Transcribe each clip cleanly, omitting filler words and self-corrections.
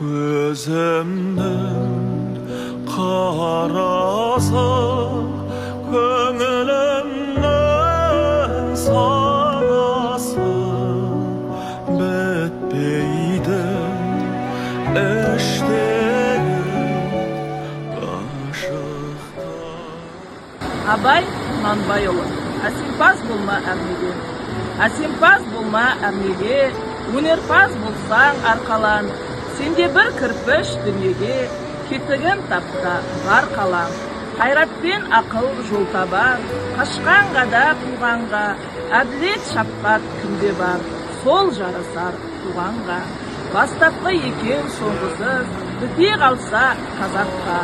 Көзімнің қарасы, көңілімнің санасы, бітпейді іштегі ғашықта. Абай Құнанбайұлы. Әсемпаз болма әмнеге, әсемпаз болма әмнеге, өнерпаз болсаң арқалан. Сенде бір кірпіш дүниеге, кетігін тапта бар қалам. Қайратпен ақыл жол табар, қашқанға да қуғанға, әділет шапқат кімде бар, сол жарасар туғанға. Бастапқы екен соңғысыз, біте қалса қазаққа,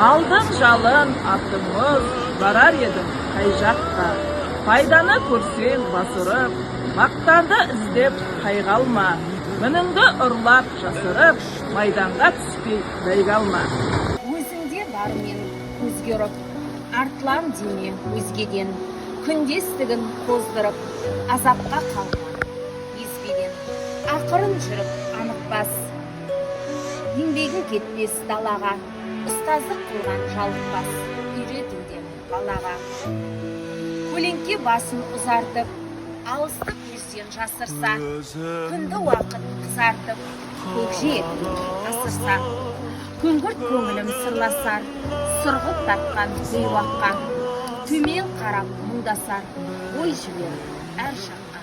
алдың жалын аттыңыз, барар едің қай жаққа. Пайданы көрсең басырып, мақтанды іздеп қайғалма. Мініңді ұрлап жасырып, майданға түспей дайгалма. Өзіңде бар мен көзге ұрып, артылам деме өзгеден. Күндестігін қоздырып, азапқа қалма езбеден. Ақырын жүріп анықпас, еңбегің кетпес далаға. Ұстаздық қылған жалықпас, үйретуден балаға. Көлеңке басын ұзартып, алыстық жүзден жасырса, күнді уақыт қызартып, көкжиек асырса. Күңгірт көңілім сырласар, сырғып тартқан бейуаққа. Төмен қарап мұңдасар, ой жібер әр жаққа.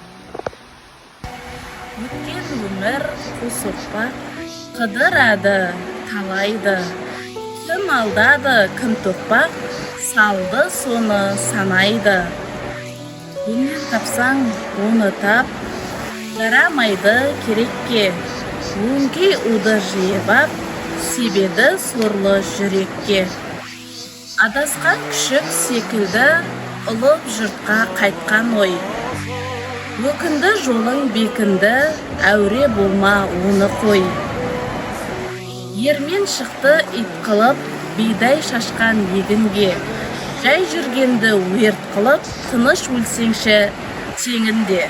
Өткен өмір қосоппа, қыдырады, талайды. Кім алдады, кім тоқпақ, салды соны санайды. Өнер тапсаң, оны тап, жарамайды керекке. Өңкей уды жиып, себеді сорлы жүрекке. Адасқан күшік секілді, ұлып жұртқа қайтқан ой. Өкінді жолың бекінді, әуре болма оны қой. Ермен шықты ит қылып, бидай шашқан егінге. Жай жүргенді өрт қылып, тыныш өлсеңші теңінде.